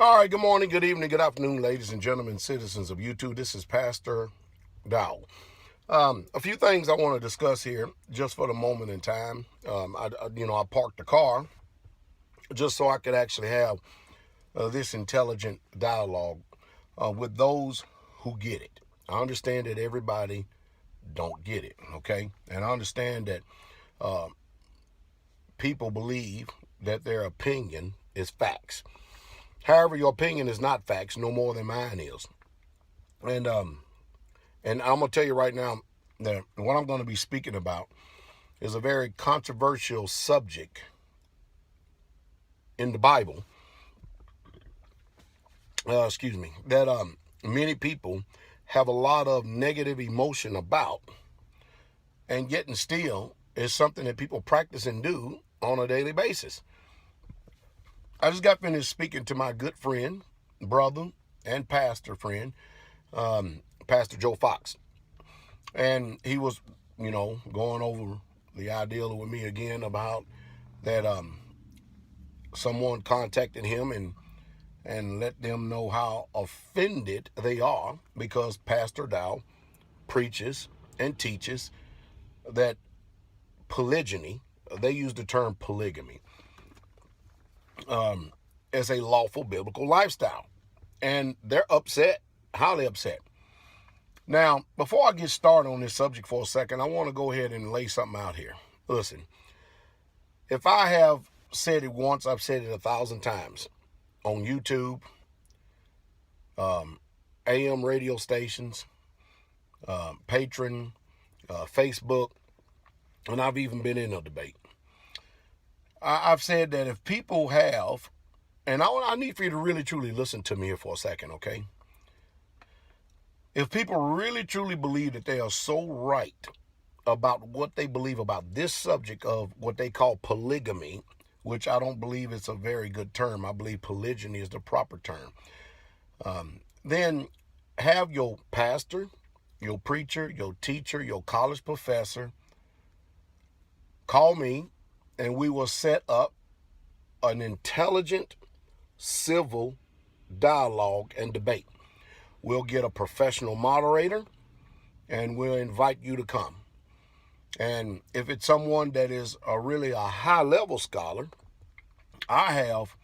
All right, good morning, good evening, good afternoon, ladies and gentlemen, citizens of YouTube. This is Pastor Dowell. A few things I want to discuss here just for the moment in time. I parked the car just so I could actually have this intelligent dialogue with those who get it. I understand that everybody don't get it, okay? And I understand that people believe that their opinion is facts. However, your opinion is not facts, no more than mine is. And I'm gonna tell you right now that what I'm going to be speaking about is a very controversial subject in the Bible. That many people have a lot of negative emotion about, and yet and still is something that people practice and do on a daily basis. I just got finished speaking to my good friend, brother, and pastor friend, Pastor Joe Fox. And he was, going over the idea with me again about that someone contacted him and let them know how offended they are because Pastor Dowell preaches and teaches that polygyny, they use the term polygamy, as a lawful biblical lifestyle. And they're upset, highly upset. Now, before I get started on this subject for a second, I want to go ahead and lay something out here. Listen, if I have said it once, I've said it 1,000 times on YouTube, AM radio stations, Patreon, Facebook, and I've even been in a debate. I've said that if people have, and I need for you to really truly listen to me here for a second, okay? If people really truly believe that they are so right about what they believe about this subject of what they call polygamy, which I don't believe it's a very good term. I believe polygyny is the proper term. Then have your pastor, your preacher, your teacher, your college professor call me, and we will set up an intelligent, civil dialogue and debate. We'll get a professional moderator, and we'll invite you to come. And if it's someone that is really a high-level scholar, I have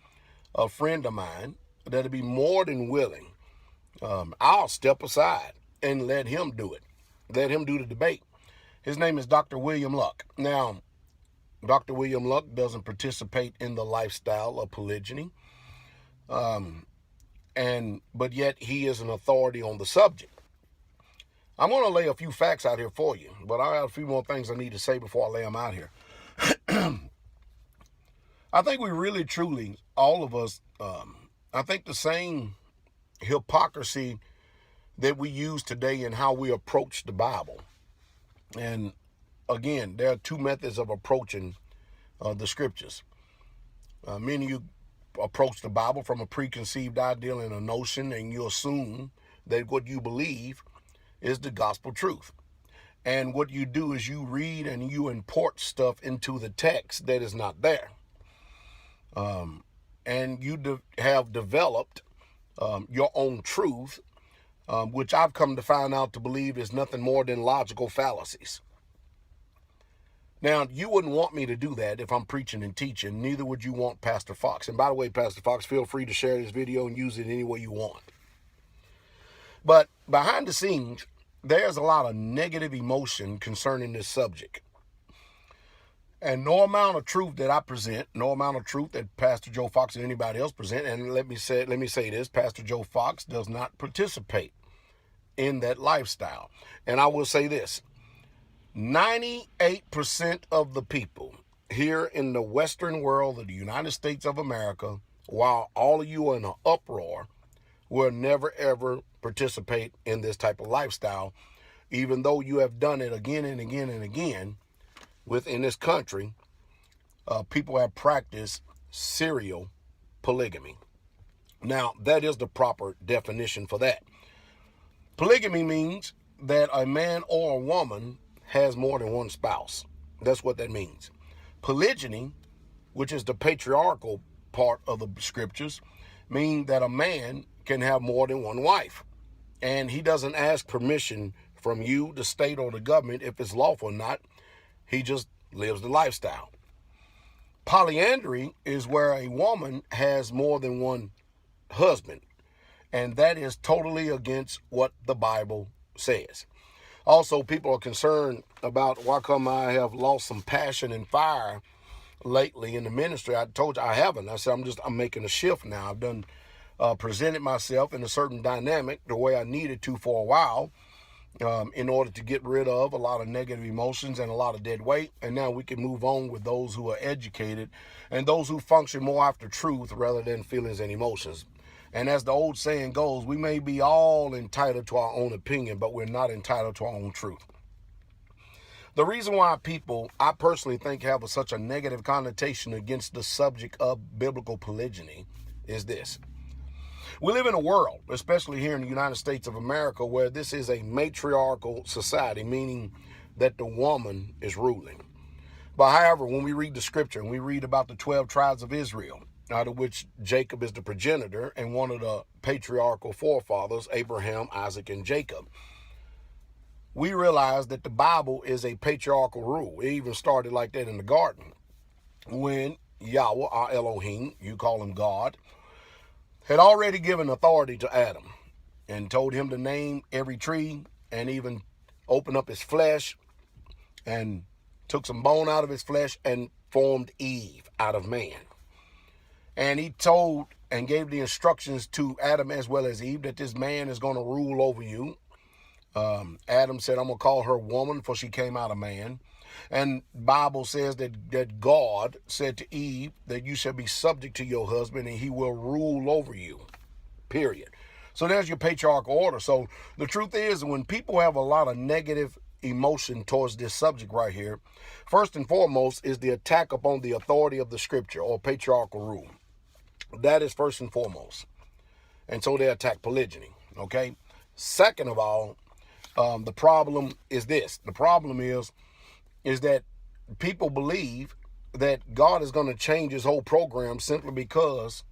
a friend of mine that'll be more than willing. I'll step aside and let him do it. Let him do the debate. His name is Dr. William Luck. Now, Dr. William Luck doesn't participate in the lifestyle of polygyny, but yet he is an authority on the subject. I'm going to lay a few facts out here for you, but I have a few more things I need to say before I lay them out here. I think we really, truly, all of us, I think the same hypocrisy that we use today in how we approach the Bible. And again, there are two methods of approaching the scriptures. Many of you approach the Bible from a preconceived ideal and a notion, and you assume that what you believe is the gospel truth. And what you do is you read and you import stuff into the text that is not there. And you have developed your own truth, which I've come to find out to believe is nothing more than logical fallacies. Now, you wouldn't want me to do that if I'm preaching and teaching. Neither would you want Pastor Fox. And by the way, Pastor Fox, feel free to share this video and use it any way you want. But behind the scenes, there's a lot of negative emotion concerning this subject. And no amount of truth that I present, no amount of truth that Pastor Joe Fox or anybody else present, and let me say this, Pastor Joe Fox does not participate in that lifestyle. And I will say this, 98% of the people here in the Western world of the United States of America, while all of you are in an uproar, will never ever participate in this type of lifestyle, even though you have done it again and again and again within this country. People have practiced serial polygamy. Now, that is the proper definition for that. Polygamy means that a man or a woman has more than one spouse. That's what that means. Polygyny, which is the patriarchal part of the scriptures, mean that a man can have more than one wife. And he doesn't ask permission from you, the state, or the government if it's lawful or not. He just lives the lifestyle. Polyandry is where a woman has more than one husband. And that is totally against what the Bible says. Also, people are concerned about why come I have lost some passion and fire lately in the ministry. I told you I haven't. I said I'm making a shift now. I've done presented myself in a certain dynamic the way I needed to for a while in order to get rid of a lot of negative emotions and a lot of dead weight. And now we can move on with those who are educated and those who function more after truth rather than feelings and emotions. And as the old saying goes, we may be all entitled to our own opinion, but we're not entitled to our own truth. The reason why people, I personally think, have such a negative connotation against the subject of biblical polygyny is this. We live in a world, especially here in the United States of America, where this is a matriarchal society, meaning that the woman is ruling. But however, when we read the scripture and we read about the 12 tribes of Israel, out of which Jacob is the progenitor and one of the patriarchal forefathers, Abraham, Isaac, and Jacob, we realize that the Bible is a patriarchal rule. It even started like that in the garden when Yahweh, our Elohim, you call him God, had already given authority to Adam and told him to name every tree and even open up his flesh and took some bone out of his flesh and formed Eve out of man. And he told and gave the instructions to Adam as well as Eve that this man is going to rule over you. Adam said, I'm going to call her woman, for she came out of man. And Bible says that God said to Eve that you shall be subject to your husband and he will rule over you, period. So there's your patriarchal order. So the truth is, when people have a lot of negative emotion towards this subject right here, first and foremost is the attack upon the authority of the scripture or patriarchal rule. That is first and foremost. And so they attack polygyny, okay? Second of all, the problem is this. The problem is that people believe that God is going to change his whole program simply because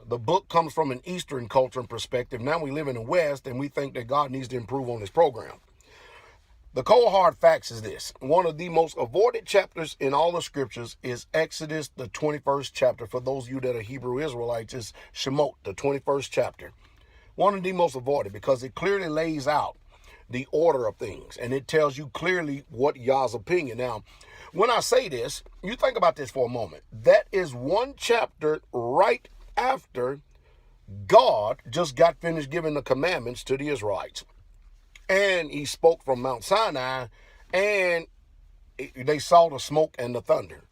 the book comes from an Eastern culture and perspective. Now we live in the West and we think that God needs to improve on his program. The cold hard facts is this. One of the most avoided chapters in all the scriptures is Exodus, the 21st chapter. For those of you that are Hebrew Israelites, is Shemot, the 21st chapter. One of the most avoided because it clearly lays out the order of things. And it tells you clearly what Yah's opinion. Now, when I say this, you think about this for a moment. That is one chapter right after God just got finished giving the commandments to the Israelites. And he spoke from Mount Sinai, and they saw the smoke and the thunder.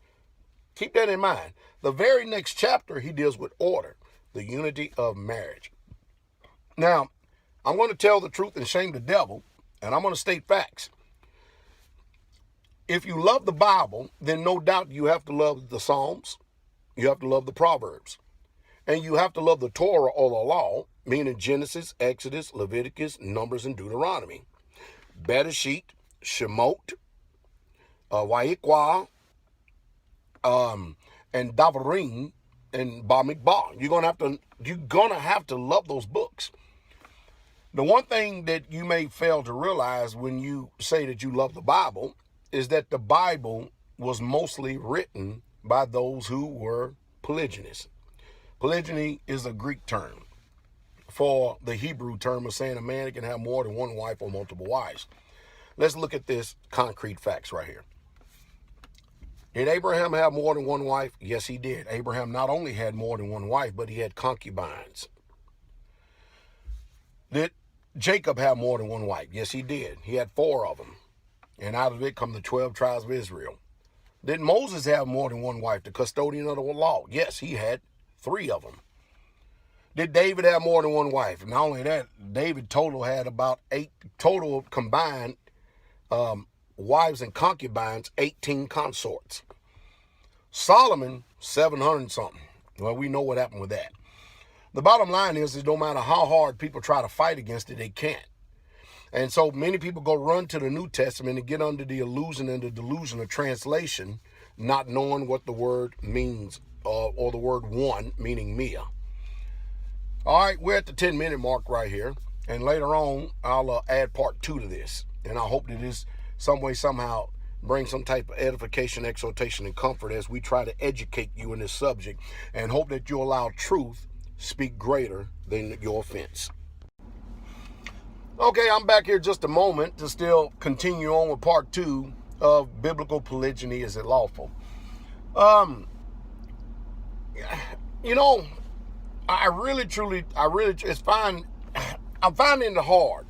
Keep that in mind. The very next chapter, he deals with order, the unity of marriage. Now, I'm going to tell the truth and shame the devil, and I'm going to state facts. If you love the Bible, then no doubt you have to love the Psalms, you have to love the Proverbs, and you have to love the Torah or the law, meaning Genesis, Exodus, Leviticus, Numbers, and Deuteronomy. Bereshit, Shemot, Vayikra, and Davarim, and Bamidbar. You're gonna have to love those books. The one thing that you may fail to realize when you say that you love the Bible is that the Bible was mostly written by those who were polygynists. Polygyny is a Greek term for the Hebrew term of saying a man can have more than one wife or multiple wives. Let's look at this concrete facts right here. Did Abraham have more than one wife? Yes, he did. Abraham not only had more than one wife, but he had concubines. Did Jacob have more than one wife? Yes, he did. He had 4 of them. And out of it come the 12 tribes of Israel. Did Moses have more than one wife, the custodian of the law? Yes, he had 3 of them. Did David have more than one wife? Not only that, David total had about 8 total combined wives and concubines, 18 consorts. Solomon, 700 something. Well, we know what happened with that. The bottom line is no matter how hard people try to fight against it, they can't. And so many people go run to the New Testament and get under the illusion and the delusion of translation, not knowing what the word means, or the word one, meaning Mia. All right, we're at the 10-minute mark right here. And later on, I'll add part 2 to this. And I hope that this some way, somehow bring some type of edification, exhortation, and comfort as we try to educate you in this subject. And hope that you allow truth speak greater than your offense. Okay, I'm back here just a moment to still continue on with part 2 of biblical polygyny. Is it lawful? You know, I'm finding it hard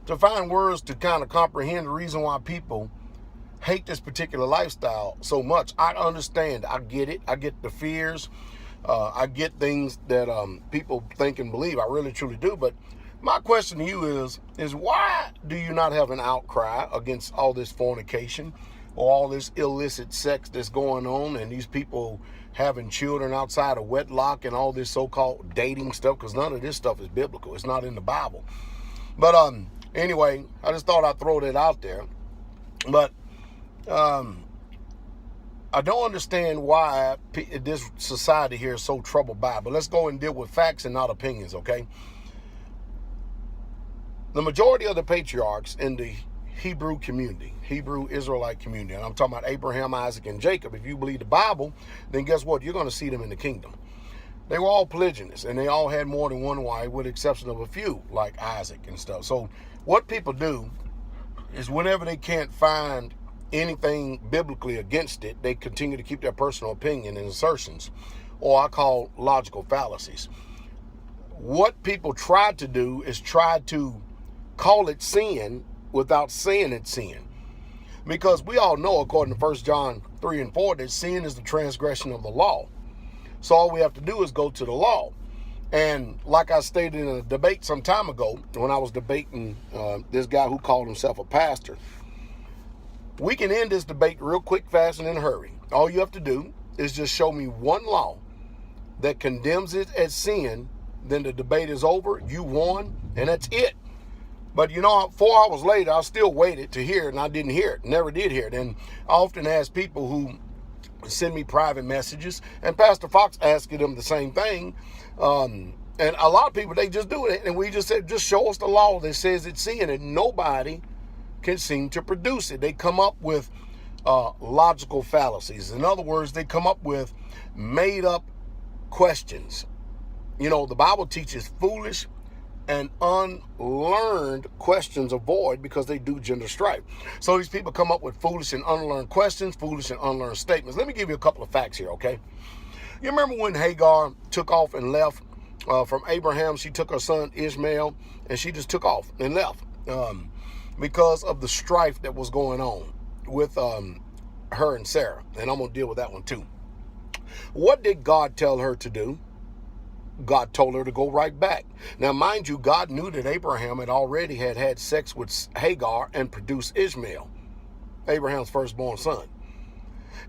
to find words to kind of comprehend the reason why people hate this particular lifestyle so much. I understand. I get it. I get the fears. I get things that people think and believe. I really, truly do. But my question to you is why do you not have an outcry against all this fornication or all this illicit sex that's going on and these people having children outside of wedlock and all this so-called dating stuff? Because none of this stuff is biblical. It's not in the Bible. But anyway, I just thought I'd throw that out there. But I don't understand why this society here is so troubled by it. But let's go and deal with facts and not opinions, okay? The majority of the patriarchs in the Hebrew community, Hebrew Israelite community, and I'm talking about Abraham, Isaac, and Jacob. If you believe the Bible, then guess what? You're going to see them in the kingdom. They were all polygynous, and they all had more than one wife, with the exception of a few, like Isaac and stuff. So what people do is whenever they can't find anything biblically against it, they continue to keep their personal opinion and assertions, or I call logical fallacies. What people try to do is try to call it sin without saying it's sin. Because we all know, according to 1 John 3 and 4, that sin is the transgression of the law. So all we have to do is go to the law. And like I stated in a debate some time ago, when I was debating this guy who called himself a pastor, we can end this debate real quick, fast, and in a hurry. All you have to do is just show me one law that condemns it as sin, then the debate is over, you won, and that's it. But 4 hours later, I still waited to hear it, and I didn't hear it, never did hear it. And I often ask people who send me private messages, and Pastor Fox asking them the same thing. And a lot of people, they just do it. And we just said, just show us the law that says it's sin, and nobody can seem to produce it. They come up with logical fallacies. In other words, they come up with made up questions. The Bible teaches foolish and unlearned questions avoid because they do gender strife. So these people come up with foolish and unlearned questions, foolish and unlearned statements. Let me give you a couple of facts here, okay? You remember when Hagar took off and left from Abraham? She took her son Ishmael, and she just took off and left because of the strife that was going on with her and Sarah. And I'm going to deal with that one too. What did God tell her to do? God told her to go right back. Now, mind you, God knew that Abraham had already had sex with Hagar and produced Ishmael, Abraham's firstborn son.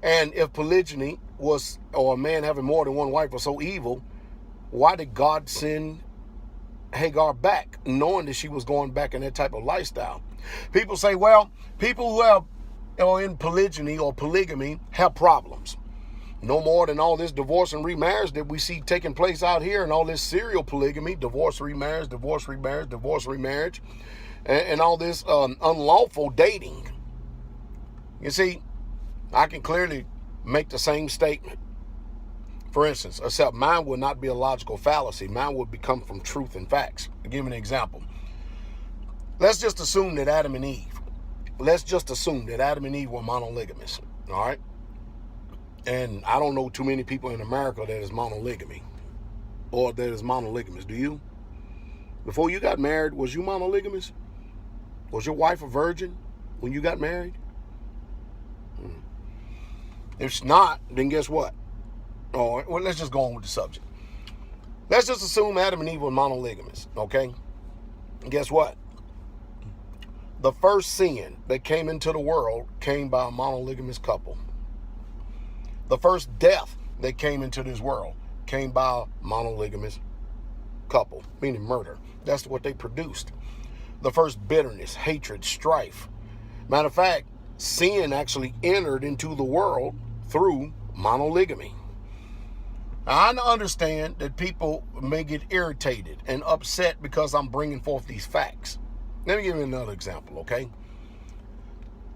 And if polygyny was, or a man having more than one wife, was so evil, why did God send Hagar back, knowing that she was going back in that type of lifestyle? People say, well, people who are in polygyny or polygamy have problems. No more than all this divorce and remarriage that we see taking place out here, and all this serial polygamy, divorce, remarriage, divorce, remarriage, divorce, remarriage, and all this unlawful dating. You see, I can clearly make the same statement. For instance, except mine would not be a logical fallacy. Mine would come from truth and facts. I'll give you an example. Let's just assume that Adam and Eve were monogamous, all right? And I don't know too many people in America that is monogamy or that is monogamous. Do you? Before you got married, was you monogamous? Was your wife a virgin when you got married? If not, then guess what? Well, let's just go on with the subject. Let's just assume Adam and Eve were monogamous, okay? And guess what? The first sin that came into the world came by a monogamous couple. The first death that came into this world came by a monogamous couple, meaning murder. That's what they produced. The first bitterness, hatred, strife. Matter of fact, sin actually entered into the world through monogamy. I understand that people may get irritated and upset because I'm bringing forth these facts. Let me give you another example, okay?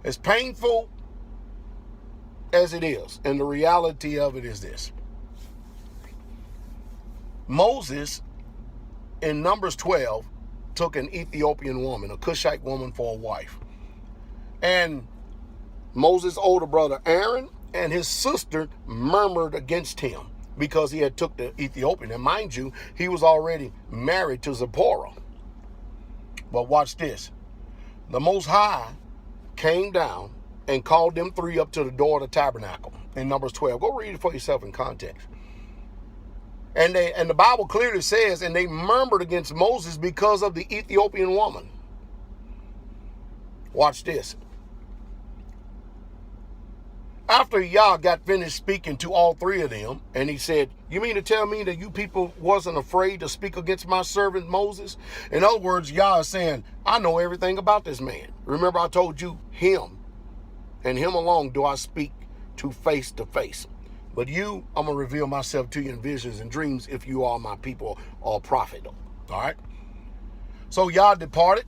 As painful as it is, and the reality of it is this. Moses, in Numbers 12, took an Ethiopian woman, a Cushite woman, for a wife. And Moses' older brother Aaron and his sister murmured against him because he had took the Ethiopian. And mind you, he was already married to Zipporah. But watch this. The Most High came down and called them three up to the door of the tabernacle in Numbers 12. Go read it for yourself in context. And the Bible clearly says, and they murmured against Moses because of the Ethiopian woman. Watch this. After Yah got finished speaking to all three of them, and he said, you mean to tell me that you people wasn't afraid to speak against my servant Moses? In other words, Yah is saying, I know everything about this man. Remember, I told you him and him alone do I speak to face. But you, I'm going to reveal myself to you in visions and dreams if you are my people or prophet. All right? So Yah departed,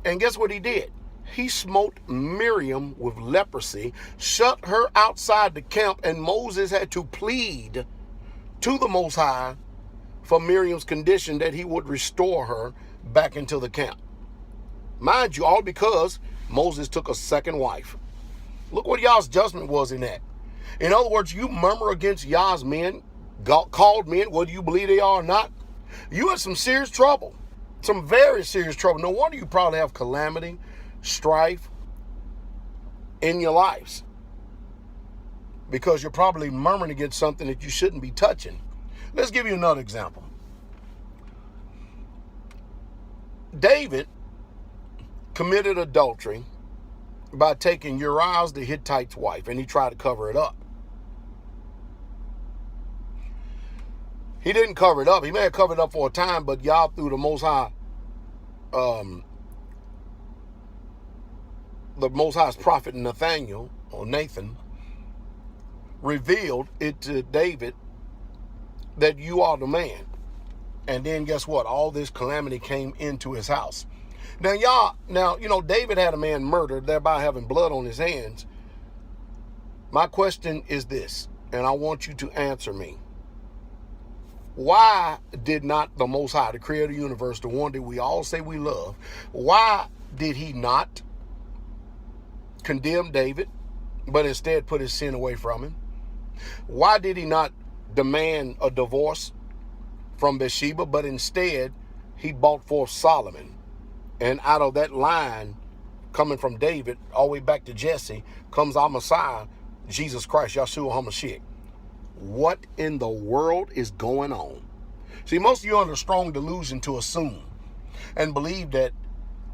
and guess what he did? He smote Miriam with leprosy, shut her outside the camp, and Moses had to plead to the Most High for Miriam's condition that he would restore her back into the camp. Mind you, all because Moses took a second wife. Look what Yah's judgment was in that. In other words, you murmur against Yah's men, called men, whether you believe they are or not, you in some serious trouble, some very serious trouble. No wonder you probably have calamity, strife in your lives, because you're probably murmuring against something that you shouldn't be touching. Let's give you another example. David committed adultery by taking Uriah the Hittite's wife, and he tried to cover it up. He didn't cover it up. He may have covered it up for a time, but Yah, through the Most High, the Most High's prophet Nathaniel, or Nathan, revealed it to David that you are the man. And then guess what? All this calamity came into his house. Now, David had a man murdered, thereby having blood on his hands. My question is this, and I want you to answer me. Why did not the Most High, the creator of the universe, the one that we all say we love, why did he not condemn David, but instead put his sin away from him? Why did he not demand a divorce from Bathsheba, but instead he brought forth Solomon? And out of that line, coming from David all the way back to Jesse, comes our Messiah, Jesus Christ, Yahshua HaMashiach. What in the world is going on? See, most of you are under strong delusion to assume and believe that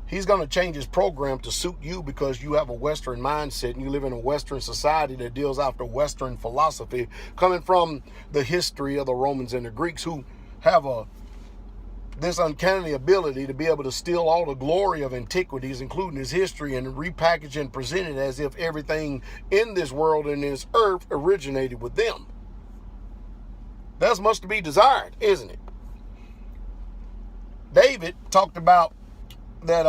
he's going to change his program to suit you because you have a Western mindset and you live in a Western society that deals after Western philosophy, coming from the history of the Romans and the Greeks, who have this uncanny ability to be able to steal all the glory of antiquities, including his history, and repackage and present it as if everything in this world and this earth originated with them. That's much to be desired, isn't it? David talked about that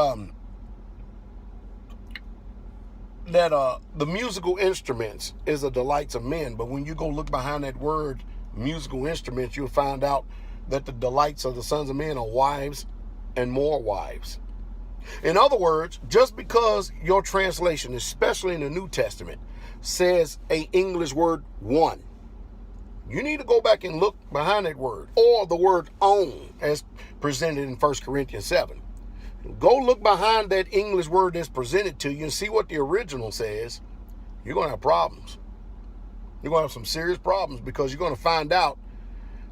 the musical instruments is a delights of men, but when you go look behind that word musical instruments, you'll find out that the delights of the sons of men are wives and more wives. In other words, just because your translation, especially in the New Testament, says a English word one, you need to go back and look behind that word, or the word own as presented in 1 Corinthians 7. Go look behind that English word that's presented to you and see what the original says. You're going to have problems. You're going to have some serious problems, because you're going to find out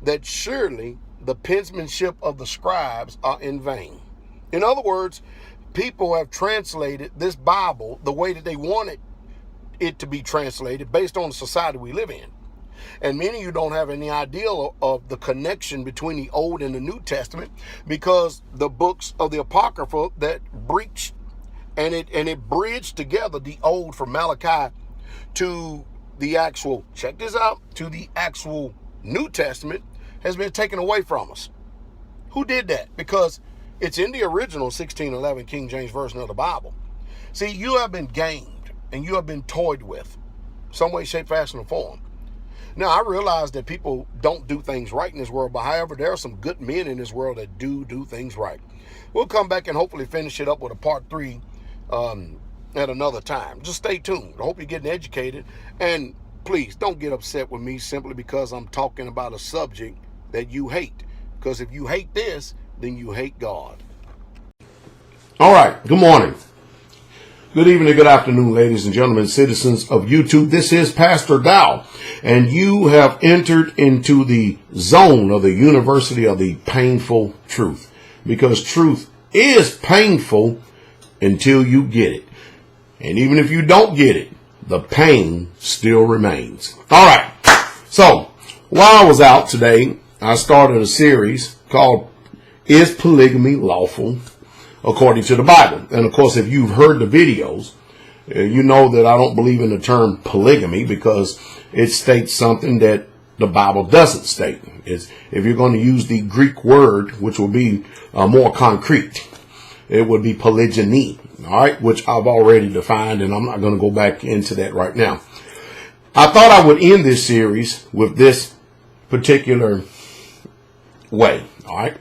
that surely the penmanship of the scribes are in vain. In other words, people have translated this Bible the way that they wanted it to be translated based on the society we live in. And many of you don't have any idea of the connection between the Old and the New Testament, because the books of the Apocrypha that breached and it bridged together the Old from Malachi to the actual, check this out, to the actual New Testament has been taken away from us. Who did that? Because it's in the original 1611 King James Version of the Bible. See, you have been gamed and you have been toyed with, some way, shape, fashion, or form. Now, I realize that people don't do things right in this world, but however, there are some good men in this world that do things right. We'll come back and hopefully finish it up with a part 3 at another time. Just stay tuned. I hope you're getting educated. And please don't get upset with me simply because I'm talking about a subject that you hate. Because if you hate this, then you hate God. All right. Good morning. Good evening, good afternoon, ladies and gentlemen, citizens of YouTube. This is Pastor Dowell, and you have entered into the zone of the University of the Painful Truth, because truth is painful until you get it. And even if you don't get it, the pain still remains. All right. So while I was out today, I started a series called Is Polygamy Lawful According to the Bible? And of course, if you've heard the videos, you know that I don't believe in the term polygamy because it states something that the Bible doesn't state. If you're going to use the Greek word, which will be more concrete, it would be polygyny, all right, which I've already defined, and I'm not going to go back into that right now. I thought I would end this series with this particular way, all right?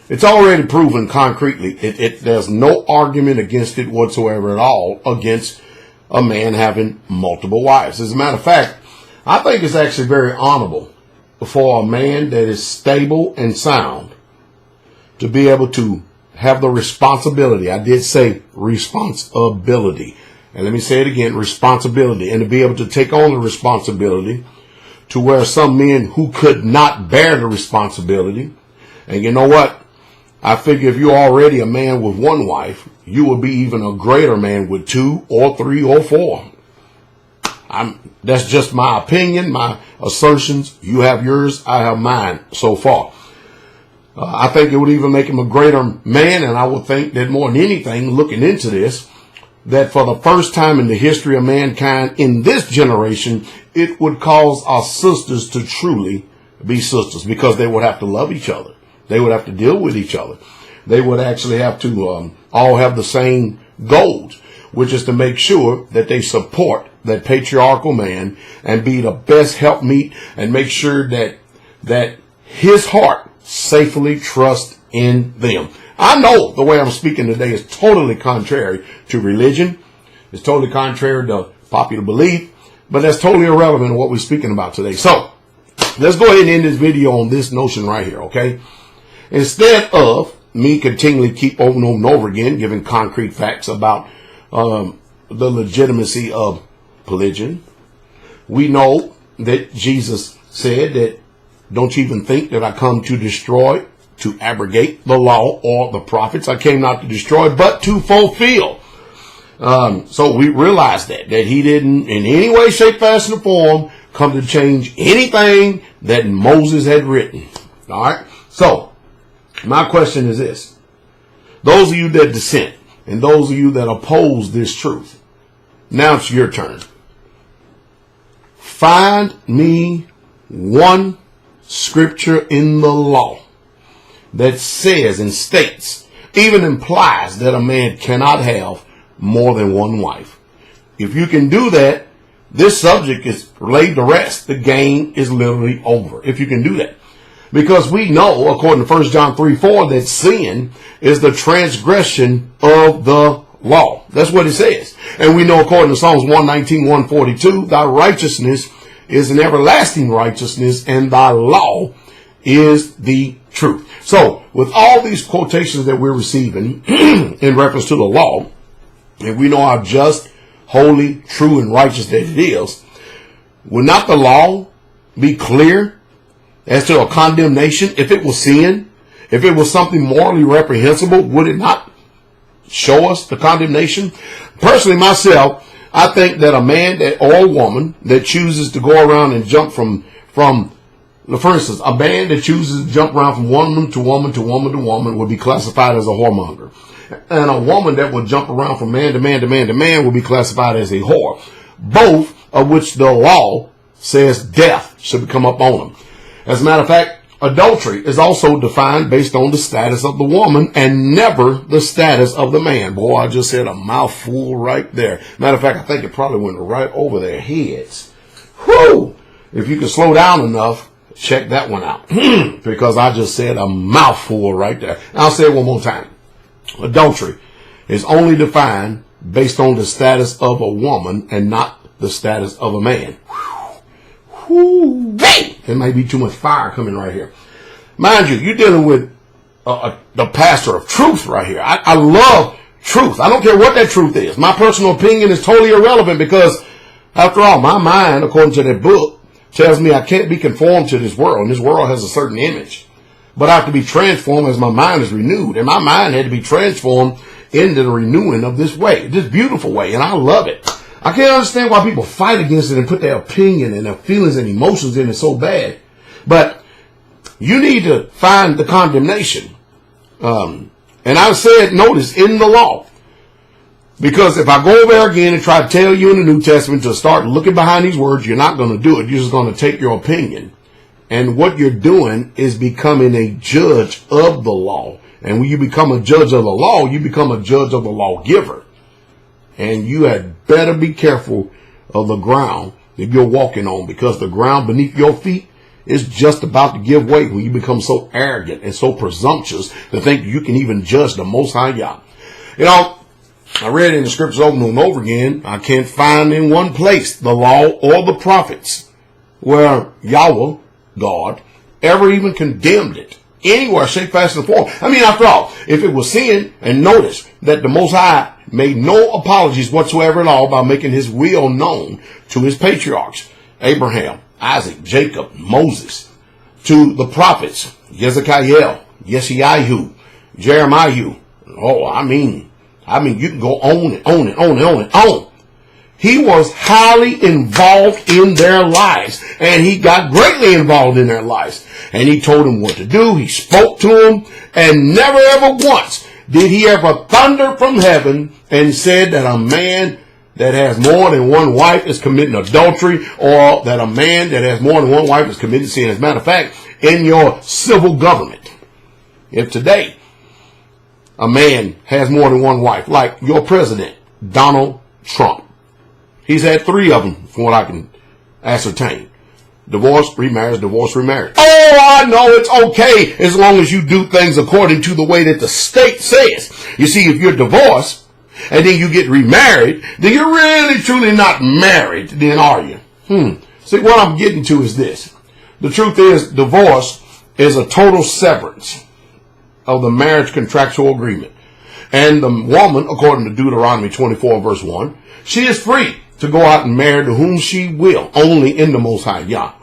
It's already proven concretely. There's no argument against it whatsoever at all against a man having multiple wives. As a matter of fact, I think it's actually very honorable for a man that is stable and sound to be able to have the responsibility. I did say responsibility. And let me say it again, responsibility. And to be able to take on the responsibility to where some men who could not bear the responsibility. And you know what? I figure if you're already a man with one wife, you will be even a greater man with 2 or 3 or 4. That's just my opinion, my assertions. You have yours, I have mine so far. I think it would even make him a greater man, and I would think that more than anything, looking into this, that for the first time in the history of mankind in this generation, it would cause our sisters to truly be sisters because they would have to love each other. They would have to deal with each other. They would actually have to all have the same goals, which is to make sure that they support that patriarchal man and be the best helpmeet and make sure that his heart safely trusts in them. I know the way I'm speaking today is totally contrary to religion. It's totally contrary to popular belief, but that's totally irrelevant to what we're speaking about today. So let's go ahead and end this video on this notion right here, okay? Instead of me continually keep over and over again giving concrete facts about the legitimacy of polygyny, we know that Jesus said that don't you even think that I come to destroy, to abrogate the law or the prophets. I came not to destroy, but to fulfill. So we realize that he didn't in any way, shape, fashion, or form come to change anything that Moses had written. All right. So my question is this. Those of you that dissent and those of you that oppose this truth, now it's your turn. Find me one scripture in the law that says and states, even implies that a man cannot have more than one wife. If you can do that, this subject is laid to rest. The game is literally over. If you can do that. Because we know, according to 1 John 3:4, that sin is the transgression of the law. That's what it says. And we know, according to Psalms 119, 142, thy righteousness is an everlasting righteousness, and thy law is the truth. So, with all these quotations that we're receiving in reference to the law, and we know how just, holy, true, and righteous that it is, would not the law be clear as to a condemnation? If it was sin, if it was something morally reprehensible, would it not show us the condemnation? Personally, myself, I think that a man or a woman that chooses to go around and jump from, for instance, a man that chooses to jump around from woman to woman to woman to woman would be classified as a whoremonger. And a woman that would jump around from man to man to man to man would be classified as a whore. Both of which the law says death should come up on them. As a matter of fact, adultery is also defined based on the status of the woman and never the status of the man. Boy, I just said a mouthful right there. Matter of fact, I think it probably went right over their heads. Whew! If you can slow down enough, check that one out. Because I just said a mouthful right there. I'll say it one more time. Adultery is only defined based on the status of a woman and not the status of a man. Whew. There may be too much fire coming right here. Mind you, you're dealing with the pastor of truth right here. I love truth. I don't care what that truth is. My personal opinion is totally irrelevant because, after all, my mind, according to that book, tells me I can't be conformed to this world. And this world has a certain image. But I have to be transformed as my mind is renewed. And my mind had to be transformed into the renewing of this way, this beautiful way. And I love it. I can't understand why people fight against it and put their opinion and their feelings and emotions in it so bad. But you need to find the condemnation. And I said, notice, in the law. Because if I go over there again and try to tell you in the New Testament to start looking behind these words, you're not going to do it. You're just going to take your opinion. And what you're doing is becoming a judge of the law. And when you become a judge of the law, you become a judge of the lawgiver. And you had better be careful of the ground that you're walking on, because the ground beneath your feet is just about to give way when you become so arrogant and so presumptuous to think you can even judge the Most High Yah. You know, I read in the scriptures over and over again, I can't find in one place the law or the prophets where Yahweh, God, ever even condemned it. Anywhere, shape, fashion, or form. I mean, after all, if it was sin, and notice that the Most High made no apologies whatsoever at all by making his will known to his patriarchs, Abraham, Isaac, Jacob, Moses, to the prophets, Hezekiah, Yeshayahu, Jeremiah. Oh, I mean, you can go on and on and on and on and on. He was highly involved in their lives, and he got greatly involved in their lives. And he told them what to do. He spoke to them, and never ever once did he ever thunder from heaven and said that a man that has more than one wife is committing adultery, or that a man that has more than one wife is committing sin. As a matter of fact, in your civil government, if today a man has more than one wife, like your president, Donald Trump, he's had 3 of them, from what I can ascertain. Divorce, remarriage, divorce, remarriage. Oh, I know it's okay as long as you do things according to the way that the state says. You see, if you're divorced and then you get remarried, then you're really truly not married, then are you? See, what I'm getting to is this. The truth is, divorce is a total severance of the marriage contractual agreement. And the woman, according to Deuteronomy 24, verse 1, she is free to go out and marry to whom she will, only in the Most High Yah.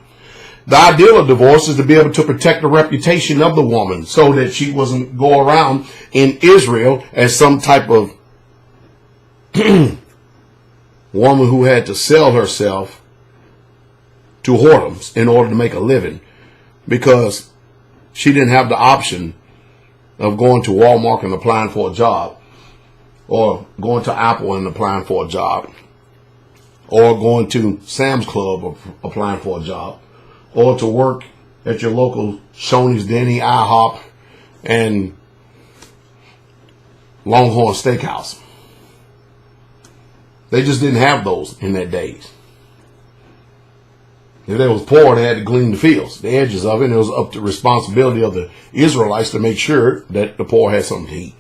The ideal of divorce is to be able to protect the reputation of the woman so that she wasn't go around in Israel as some type of woman who had to sell herself to whoredoms in order to make a living, because she didn't have the option of going to Walmart and applying for a job, or going to Apple and applying for a job, or going to Sam's Club or applying for a job, or to work at your local Shoney's, Denny, IHOP, and Longhorn Steakhouse. They just didn't have those in their days. If they was poor, they had to glean the fields, the edges of it, and it was up to the responsibility of the Israelites to make sure that the poor had something to eat.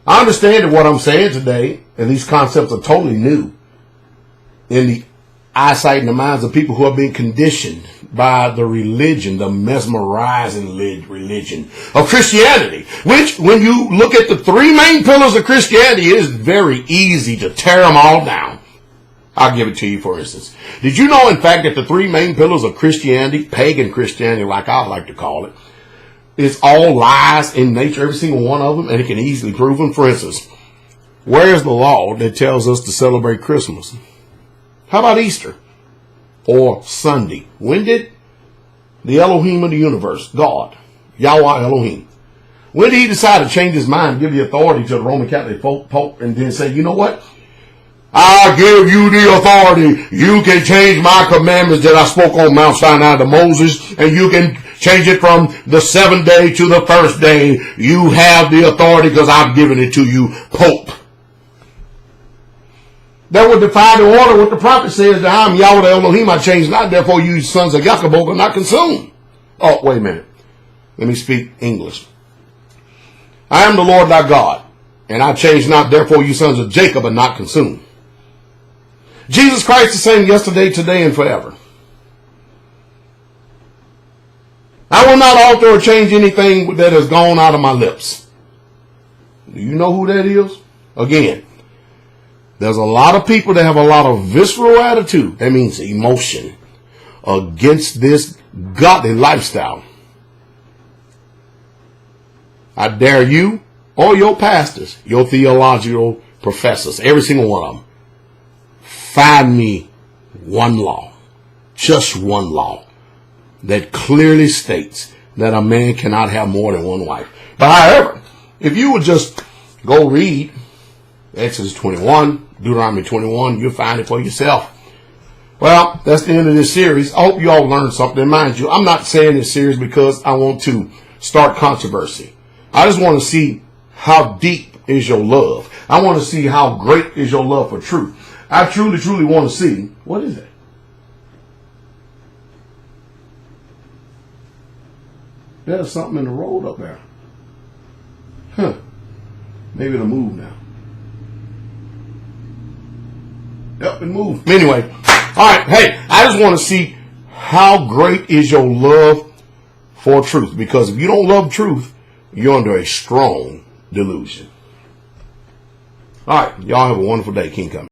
I understand that what I'm saying today, and these concepts are totally new in the eyesight and the minds of people who are being conditioned by the religion, the mesmerizing religion of Christianity, which, when you look at the 3 main pillars of Christianity, it is very easy to tear them all down. I'll give it to you, for instance. Did you know, in fact, that the 3 main pillars of Christianity, pagan Christianity, like I like to call it, is all lies in nature, every single one of them, and it can easily prove them? For instance, where is the law that tells us to celebrate Christmas? How about Easter or Sunday? When did the Elohim of the universe, God, Yahweh Elohim, when did he decide to change his mind, give the authority to the Roman Catholic Pope, and then say, you know what? I give you the authority. You can change my commandments that I spoke on Mount Sinai to Moses, and you can change it from the 7th day to the 1st day. You have the authority because I've given it to you, Pope. That would defy the order what the prophet says, that I'm Yahweh Elohim, I change not, therefore you sons of Yaakov are not consumed. Oh, wait a minute. Let me speak English. I am the Lord thy God, and I change not, therefore you sons of Jacob are not consumed. Jesus Christ the same yesterday, today, and forever. I will not alter or change anything that has gone out of my lips. Do you know who that is? Again, there's a lot of people that have a lot of visceral attitude. That means emotion against this godly lifestyle. I dare you or your pastors, your theological professors, every single one of them, find me one law, just one law, that clearly states that a man cannot have more than one wife. But however, if you would just go read Exodus 21, Deuteronomy 21, you'll find it for yourself. Well, that's the end of this series. I hope you all learned something. Mind you, I'm not saying this series because I want to start controversy. I just want to see how deep is your love. I want to see how great is your love for truth. I truly want to see, what is it? There's something in the road up there. Huh. Maybe it'll move now. Yep, it moved. Anyway, all right. Hey, I just want to see how great is your love for truth. Because if you don't love truth, you're under a strong delusion. All right. Y'all have a wonderful day. King coming.